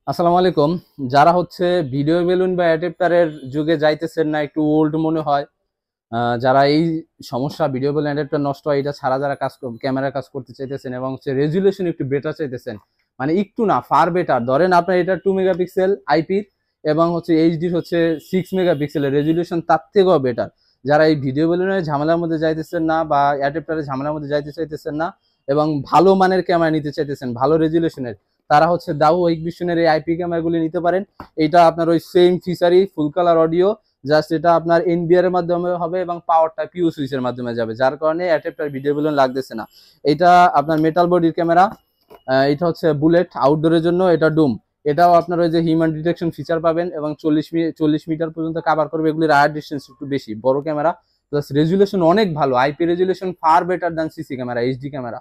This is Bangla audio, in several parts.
আসসালামু আলাইকুম। যারা হচ্ছে ভিডিও বেলুন বা অ্যাডাপ্টারের যুগে যাইতেছেন না, একটু ওল্ড মনে হয়, যারা এই সমস্যা ভিডিও বেলুন অ্যাডাপ্টার নষ্ট হয় এটা ছাড়া যারা ক্যামেরা কাজ করতে চাইতেছেন এবং হচ্ছে রেজুলেশন একটু বেটার চাইতেছেন, মানে একটু না ফার বেটার, ধরেন আপনার এটা 2 মেগাপিক্সেল আইপি এবং হচ্ছে এইচডি হচ্ছে 6 মেগাপিক্সেলের রেজুলেশন, তার থেকেও বেটার। যারা এই ভিডিও বেলুনের ঝামেলার মধ্যে যাইতেছেন না বা অ্যাডাপ্টারের ঝামেলার মধ্যে যাইতে চাইতেছেন না এবং ভালো মানের ক্যামেরা নিতে চাইতেছেন, ভালো রেজুলেশনের, তারা হচ্ছে দাও এক্সবিশনের এই আইপি ক্যামেরাগুলি নিতে পারেন। এটা আপনার ওই সেম ফিচারই, ফুল কালার অডিও, জাস্ট এটা আপনার এনবিআর এর মাধ্যমে হবে এবং পাওয়ারটা পিও সুইচের মাধ্যমে যাবে, যার কারণে অ্যাডাপ্টার ভিডিও বেলুন লাগতেছে না। এটা আপনার মেটাল বডির ক্যামেরা। এটা হচ্ছে বুলেট আউটডোরের জন্য, এটা ডুম। এটাও আপনার ওই যে হিউম্যান ডিটেকশন ফিচার পাবেন এবং 40 মিটার পর্যন্ত কভার করবে। এগুলির আয়ার ডিস্টেন্স একটু বেশি, বড় ক্যামেরা, প্লাস রেজুলেশন অনেক ভালো, IP resolution far better than CC camera, HD camera.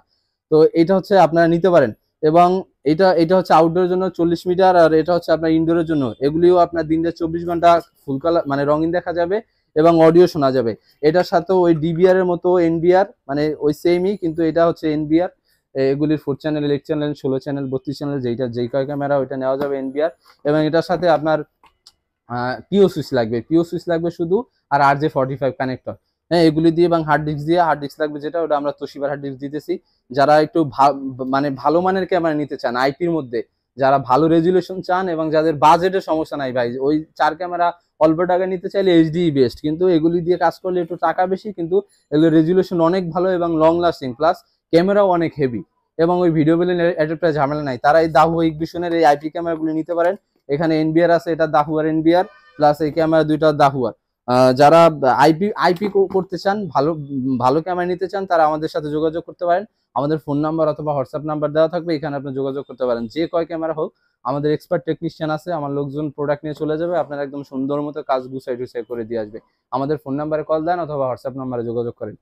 তো এটা হচ্ছে আপনারা নিতে পারেন। এবং এটা এটা হচ্ছে আউটডোরের জন্য 40 মিটার, আর এটা হচ্ছে আপনার ইনডোরের জন্য। এগুলিও আপনার দিনে 24 ঘন্টা ফুল কালার মানে রঙিন দেখা যাবে এবং অডিও শোনা যাবে। এটার সাথে ওই ডিবিআর এর মতো এনবিআর, মানে ওই সেমই, কিন্তু এটা হচ্ছে এনবিআর। এগুলির 4 চ্যানেল, 8 চ্যানেল, 16 চ্যানেল, 32 চ্যানেল, যেইটা যেই কয় ক্যামেরা ওইটা নেওয়া যাবে এনবিআর। এবং এটার সাথে আপনার পিও সুইচ লাগবে, পিও সুইচ লাগবে শুধু, আর RJ45 কানেক্টর। হ্যাঁ, এগুলি দিয়ে এবং হার্ড ডিস্ক লাগবে, যেটা ওটা আমরা তোশিবার হার্ড ডিস্ক দিতেছি। যারা একটু মানে ভালো মানের ক্যামেরা নিতে চান আইপির মধ্যে, যারা ভালো রেজুলেশন চান এবং যাদের বাজেটের সমস্যা নাই, ভাই ওই 4 ক্যামেরা অল্প টাকা নিতে চাইলে এইচডি বেস্ট, কিন্তু এগুলি দিয়ে কাজ করলে একটু টাকা বেশি, কিন্তু এগুলো রেজুলেশন অনেক ভালো এবং লং লাস্টিং, প্লাস ক্যামেরাও অনেক হেভি এবং ওই ভিডিও বেলের অ্যাডাপ্টার ঝামেলা নাই। তারা এই দাহু এক্সবিশনের এই আইপি ক্যামেরাগুলি নিতে পারেন। এখানে এনবিআর আছে, এটা দাহুয়ার এনবিআর, প্লাস এই ক্যামেরা দুইটা দাহুয়ার। যারা আইপি আইপি করতে চান, ভালো ভালো ক্যামেরা নিতে চান, তারা আমাদের সাথে যোগাযোগ করতে পারেন। আমাদের ফোন নাম্বার অথবা হোয়াটসঅ্যাপ নাম্বার দেওয়া থাকবে, এখানে আপনি যোগাযোগ করতে পারেন। যে কয় ক্যামেরা হোক, আমাদের এক্সপার্ট টেকনিশিয়ান আছে, আমার লোকজন প্রোডাক্ট নিয়ে চলে যাবে, আপনার একদম সুন্দর মতো কাজ গুছাই টুছাই করে দিয়ে আসবে। আমাদের ফোন নাম্বারে কল দেন অথবা হোয়াটসঅ্যাপ নাম্বারে যোগাযোগ করেন।